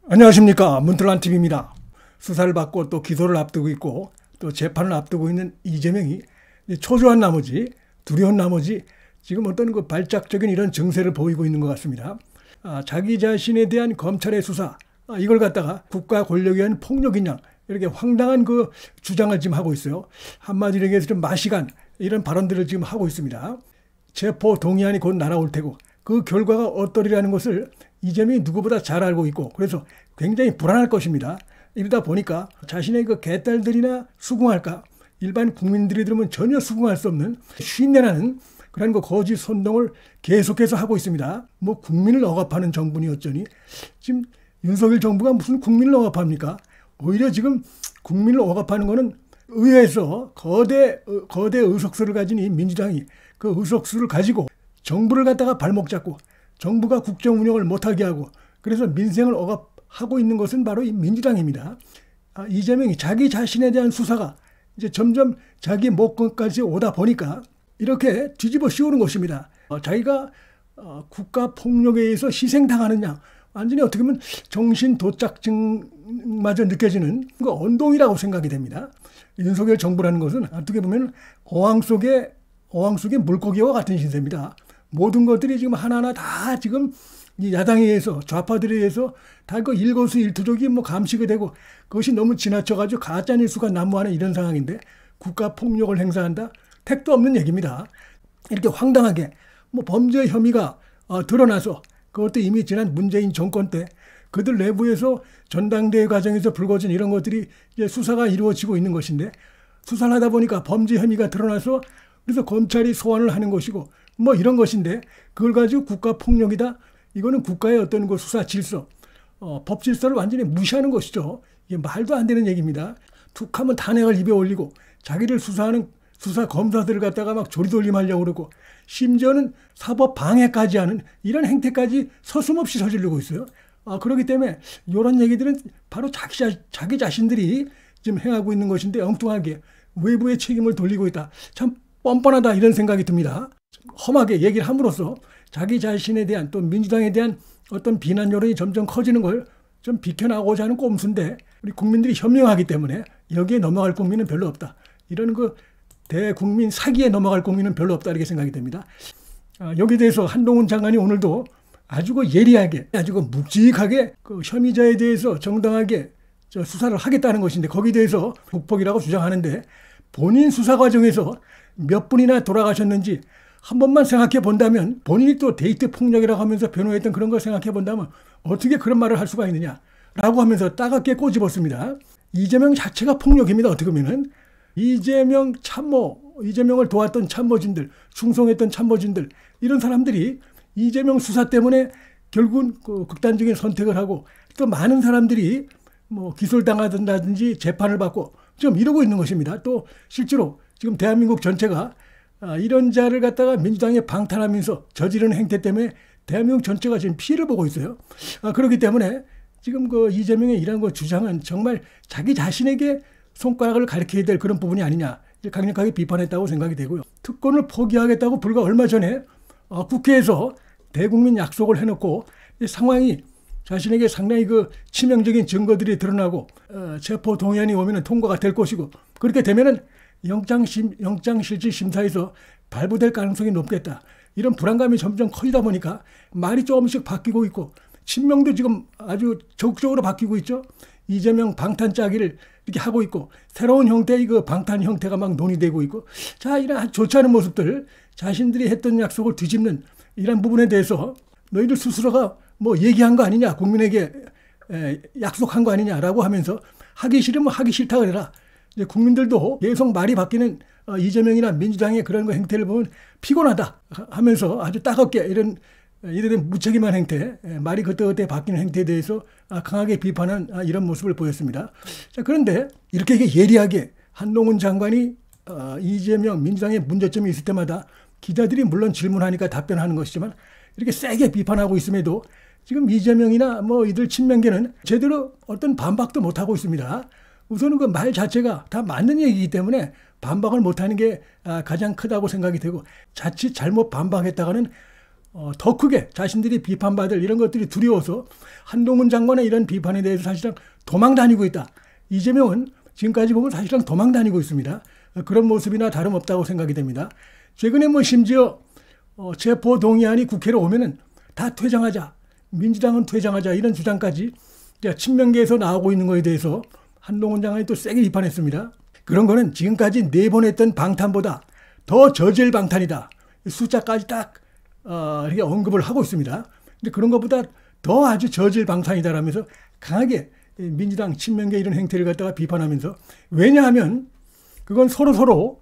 안녕하십니까, 문틀란TV입니다. 수사를 받고 또 기소를 앞두고 있고 또 재판을 앞두고 있는 이재명이 초조한 나머지 두려운 나머지 지금 어떤 그 발작적인 이런 증세를 보이고 있는 것 같습니다. 자기 자신에 대한 검찰의 수사, 이걸 갖다가 국가 권력에 의한 폭력이냐, 이렇게 황당한 그 주장을 지금 하고 있어요. 한마디로 얘기해서 좀 마시간 이런 발언들을 지금 하고 있습니다. 체포 동의안이 곧 날아올 테고 그 결과가 어떠리라는 것을 이재명이 누구보다 잘 알고 있고, 그래서 굉장히 불안할 것입니다. 이러다 보니까 자신의 그 개딸들이나 수긍할까, 일반 국민들이 들으면 전혀 수긍할 수 없는 쉰내나는 그런 그 거짓 선동을 계속해서 하고 있습니다. 뭐 국민을 억압하는 정부니 어쩌니, 지금 윤석열 정부가 무슨 국민을 억압합니까? 오히려 지금 국민을 억압하는 거는 의회에서 거대 의석수를 가진 이 민주당이 그 의석수를 가지고 정부를 갖다가 발목 잡고 정부가 국정 운영을 못하게 하고, 그래서 민생을 억압하고 있는 것은 바로 이 민주당입니다. 이재명이 자기 자신에 대한 수사가 이제 점점 자기 목전까지 오다 보니까 이렇게 뒤집어 씌우는 것입니다. 자기가 국가 폭력에 의해서 희생당하느냐, 완전히 어떻게 보면 정신도착증마저 느껴지는 그 언동이라고 생각이 됩니다. 윤석열 정부라는 것은 어떻게 보면 어항 속의 물고기와 같은 신세입니다. 모든 것들이 지금 하나하나 다 지금 이 야당에 의해서, 좌파들에 의해서 다 그 일거수일투족이 뭐 감시가 되고, 그것이 너무 지나쳐가지고 가짜뉴스가 난무하는 이런 상황인데 국가 폭력을 행사한다? 택도 없는 얘기입니다. 이렇게 황당하게 뭐 범죄 혐의가 드러나서, 그것도 이미 지난 문재인 정권 때 그들 내부에서 전당대회 과정에서 불거진 이런 것들이 이제 수사가 이루어지고 있는 것인데, 수사를 하다 보니까 범죄 혐의가 드러나서 그래서 검찰이 소환을 하는 것이고 뭐 이런 것인데, 그걸 가지고 국가 폭력이다? 이거는 국가의 어떤 그 수사 질서, 법 질서를 완전히 무시하는 것이죠. 이게 말도 안 되는 얘기입니다. 툭 하면 탄핵을 입에 올리고 자기를 수사하는 수사 검사들을 갖다가 막 조리돌림하려고 그러고, 심지어는 사법 방해까지 하는 이런 행태까지 서슴없이 저지르고 있어요. 그렇기 때문에 이런 얘기들은 바로 자기 자신들이 지금 행하고 있는 것인데, 엉뚱하게 외부의 책임을 돌리고 있다. 참 뻔뻔하다, 이런 생각이 듭니다. 험하게 얘기를 함으로써 자기 자신에 대한, 또 민주당에 대한 어떤 비난 여론이 점점 커지는 걸 좀 비켜나가고자 하는 꼼수인데, 우리 국민들이 현명하기 때문에 여기에 넘어갈 국민은 별로 없다. 이런 그 대국민 사기에 넘어갈 국민은 별로 없다, 이렇게 생각이 됩니다. 여기에 대해서 한동훈 장관이 오늘도 아주 그 예리하게, 아주 그 묵직하게 그 혐의자에 대해서 정당하게 수사를 하겠다는 것인데, 거기에 대해서 북폭이라고 주장하는데, 본인 수사 과정에서 몇 분이나 돌아가셨는지 한 번만 생각해 본다면, 본인이 또 데이트 폭력이라고 하면서 변호했던 그런 걸 생각해 본다면 어떻게 그런 말을 할 수가 있느냐라고 하면서 따갑게 꼬집었습니다. 이재명 자체가 폭력입니다. 어떻게 보면은 이재명을 도왔던 참모진들, 충성했던 참모진들, 이런 사람들이 이재명 수사 때문에 결국은 그 극단적인 선택을 하고, 또 많은 사람들이 뭐 기소를 당하든지 재판을 받고 좀 이러고 있는 것입니다. 또 실제로 지금 대한민국 전체가 이런 자를 갖다가 민주당에 방탄하면서 저지르는 행태 때문에 대한민국 전체가 지금 피해를 보고 있어요. 그렇기 때문에 지금 그 이재명의 이런 거 주장은 정말 자기 자신에게 손가락을 가리켜야 될 그런 부분이 아니냐, 강력하게 비판했다고 생각이 되고요. 특권을 포기하겠다고 불과 얼마 전에 국회에서 대국민 약속을 해놓고, 상황이 자신에게 상당히 그 치명적인 증거들이 드러나고 체포 동의안이 오면 통과가 될 것이고, 그렇게 되면은 영장실질심사에서 발부될 가능성이 높겠다, 이런 불안감이 점점 커지다 보니까 말이 조금씩 바뀌고 있고, 친명도 지금 아주 적극적으로 바뀌고 있죠. 이재명 방탄 짜기를 이렇게 하고 있고, 새로운 형태의 그 방탄 형태가 막 논의되고 있고, 자, 이런 좋지 않은 모습들, 자신들이 했던 약속을 뒤집는 이런 부분에 대해서 너희들 스스로가 뭐 얘기한 거 아니냐, 국민에게 약속한 거 아니냐라고 하면서 하기 싫으면 하기 싫다 그래라. 이제 국민들도 계속 말이 바뀌는 이재명이나 민주당의 그런 거 행태를 보면 피곤하다 하면서 아주 따갑게 이런 무책임한 행태, 말이 그때그때 바뀌는 행태에 대해서 강하게 비판한 이런 모습을 보였습니다. 자, 그런데 이렇게 예리하게 한동훈 장관이 이재명 민주당의 문제점이 있을 때마다 기자들이 물론 질문하니까 답변하는 것이지만, 이렇게 세게 비판하고 있음에도 지금 이재명이나 뭐 이들 친명계는 제대로 어떤 반박도 못하고 있습니다. 우선은 그 말 자체가 다 맞는 얘기이기 때문에 반박을 못하는 게 가장 크다고 생각이 되고, 자칫 잘못 반박했다가는 더 크게 자신들이 비판받을 이런 것들이 두려워서 한동훈 장관의 이런 비판에 대해서 사실상 도망 다니고 있다. 이재명은 지금까지 보면 사실상 도망 다니고 있습니다. 그런 모습이나 다름없다고 생각이 됩니다. 최근에 뭐 심지어 체포 동의안이 국회로 오면은 다 퇴장하자, 민주당은 퇴장하자 이런 주장까지 친명계에서 나오고 있는 것에 대해서 한동훈 장관이 또 세게 비판했습니다. 그런 거는 지금까지 4번 했던 방탄보다 더 저질 방탄이다. 숫자까지 딱 이렇게 언급을 하고 있습니다. 근데 그런 것보다 더 아주 저질 방탄이다라면서 강하게 민주당 친명계 이런 행태를 갖다가 비판하면서, 왜냐하면 그건 서로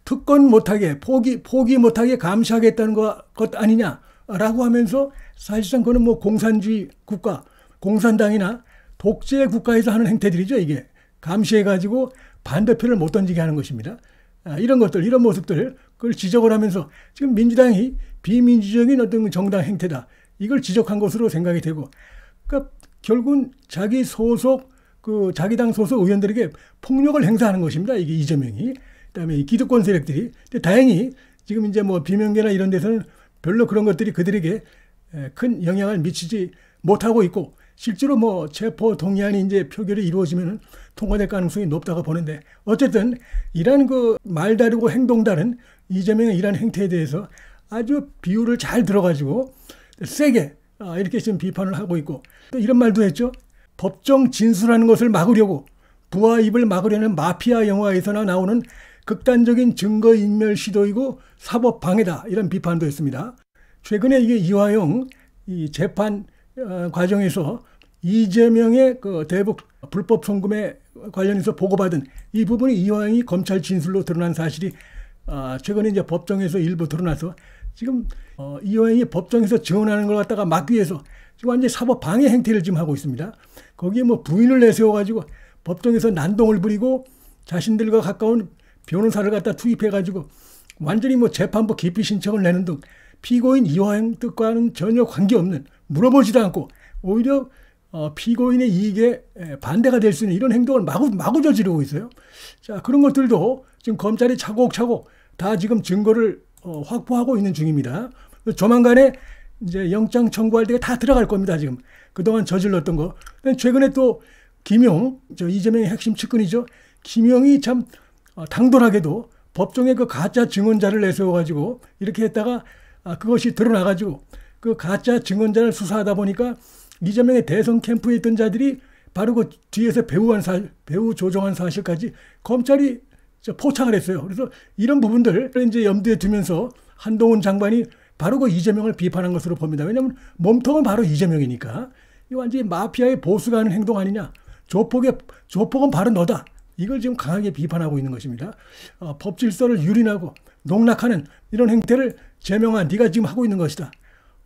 특권 못하게 포기 못하게 감시하겠다는 것 아니냐라고 하면서 사실상 그거는 뭐 공산주의 국가, 공산당이나 독재 국가에서 하는 행태들이죠. 이게 감시해가지고 반대편을 못 던지게 하는 것입니다. 이런 것들, 이런 모습들 그걸 지적을 하면서 지금 민주당이 비민주적인 어떤 정당 행태다, 이걸 지적한 것으로 생각이 되고, 그러니까 결국은 자기 당 소속 의원들에게 폭력을 행사하는 것입니다. 이게 이재명이. 그다음에 이 기득권 세력들이. 근데 다행히 지금 이제 뭐 비명계나 이런 데서는 별로 그런 것들이 그들에게 큰 영향을 미치지 못하고 있고, 실제로 뭐 체포 동의안이 이제 표결이 이루어지면 통과될 가능성이 높다고 보는데, 어쨌든 이런 그 말 다르고 행동 다른 이재명의 이런 행태에 대해서 아주 비유를 잘 들어가지고 세게 이렇게 지금 비판을 하고 있고, 또 이런 말도 했죠. 법정 진술하는 것을 막으려고 부와 입을 막으려는 마피아 영화에서나 나오는 극단적인 증거인멸 시도이고 사법 방해다, 이런 비판도 했습니다. 최근에 이게 이화영 이 재판 과정에서 이재명의 그 대북 불법 송금에 관련해서 보고받은 이 부분이 이화영이 검찰 진술로 드러난 사실이 최근에 이제 법정에서 일부 드러나서 지금 이화영이 법정에서 증언하는 걸 갖다가 막기 위해서 지금 완전히 사법 방해 행태를 지금 하고 있습니다. 거기에 뭐 부인을 내세워가지고 법정에서 난동을 부리고 자신들과 가까운 변호사를 갖다 투입해가지고 완전히 뭐 재판부 기피 신청을 내는 등 피고인 이화영 뜻과는 전혀 관계없는, 물어보지도 않고 오히려 피고인의 이익에 반대가 될 수 있는 이런 행동을 마구 저지르고 있어요. 자, 그런 것들도 지금 검찰이 차곡차곡 다 지금 증거를 확보하고 있는 중입니다. 조만간에 이제 영장 청구할 때가 다 들어갈 겁니다. 지금 그동안 저질렀던 거. 최근에 또 김용, 이재명의 핵심 측근이죠. 김용이 참 당돌하게도 법정에 그 가짜 증언자를 내세워가지고 이렇게 했다가 그것이 드러나가지고 그 가짜 증언자를 수사하다 보니까 이재명의 대선 캠프에 있던 자들이 바로 그 뒤에서 배후 조종한 사실까지 검찰이 포착을 했어요. 그래서 이런 부분들 이제 염두에 두면서 한동훈 장관이 바로 그 이재명을 비판한 것으로 봅니다. 왜냐하면 몸통은 바로 이재명이니까. 이 완전히 마피아의 보수가 하는 행동 아니냐. 조폭은 바로 너다. 이걸 지금 강하게 비판하고 있는 것입니다. 법 질서를 유린하고 농락하는 이런 행태를 제명한 네가 지금 하고 있는 것이다.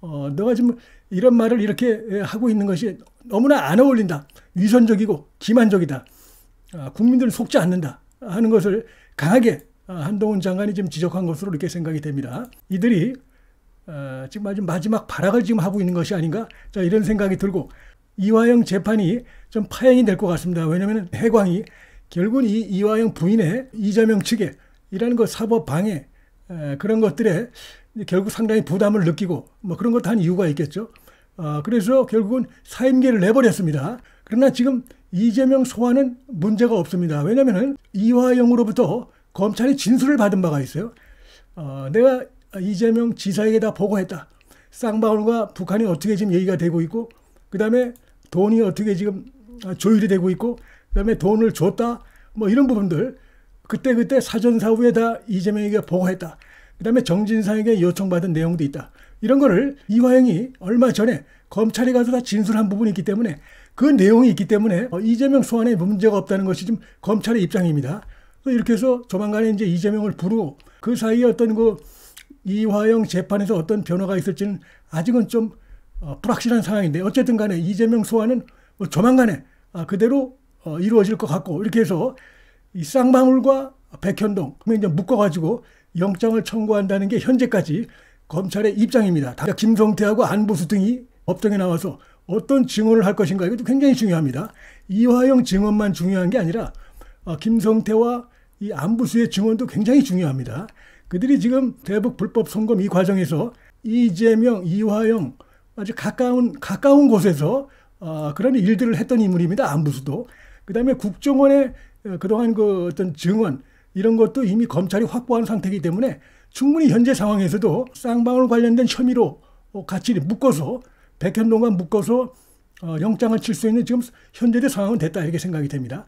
너가 지금 이런 말을 이렇게 하고 있는 것이 너무나 안 어울린다. 위선적이고 기만적이다. 국민들을 속지 않는다 하는 것을 강하게 한동훈 장관이 지금 지적한 것으로 이렇게 생각이 됩니다. 이들이 지금 아주 마지막 발악을 지금 하고 있는 것이 아닌가, 자, 이런 생각이 들고, 이화영 재판이 좀 파행이 될 것 같습니다. 왜냐하면 해광이 결국은 이 이화영 부인의 이재명 측에 이라는 그 사법 방해 그런 것들에 결국 상당히 부담을 느끼고 뭐 그런 것도 한 이유가 있겠죠. 그래서 결국은 사임계를 내버렸습니다. 그러나 지금 이재명 소환은 문제가 없습니다. 왜냐하면 이화영으로부터 검찰이 진술을 받은 바가 있어요. 내가 이재명 지사에게 다 보고했다. 쌍방울과 북한이 어떻게 지금 얘기가 되고 있고, 그 다음에 돈이 어떻게 지금 조율이 되고 있고, 그 다음에 돈을 줬다. 뭐 이런 부분들 그때 사전사후에 다 이재명에게 보고했다. 그 다음에 정진상에게 요청받은 내용도 있다. 이런 거를 이화영이 얼마 전에 검찰에 가서 다 진술한 부분이 있기 때문에, 그 내용이 있기 때문에 이재명 소환에 문제가 없다는 것이 지금 검찰의 입장입니다. 이렇게 해서 조만간에 이제 이재명을 부르고, 그 사이에 어떤 그 이화영 재판에서 어떤 변화가 있을지는 아직은 좀 불확실한 상황인데, 어쨌든 간에 이재명 소환은 조만간에 그대로 이루어질 것 같고, 이렇게 해서 이 쌍방울과 백현동 이제 묶어가지고 영장을 청구한다는 게 현재까지 검찰의 입장입니다. 김성태하고 안보수 등이 법정에 나와서 어떤 증언을 할 것인가, 이것도 굉장히 중요합니다. 이화영 증언만 중요한 게 아니라 김성태와 이 안보수의 증언도 굉장히 중요합니다. 그들이 지금 대북 불법 송금 이 과정에서 이재명, 이화영 아주 가까운 곳에서 그런 일들을 했던 인물입니다. 안부수도. 그다음에 국정원의 그동안 그 어떤 증언 이런 것도 이미 검찰이 확보한 상태이기 때문에 충분히 현재 상황에서도 쌍방울 관련된 혐의로 같이 묶어서 백현동과 묶어서 영장을 칠 수 있는 지금 현재의 상황은 됐다 이렇게 생각이 됩니다.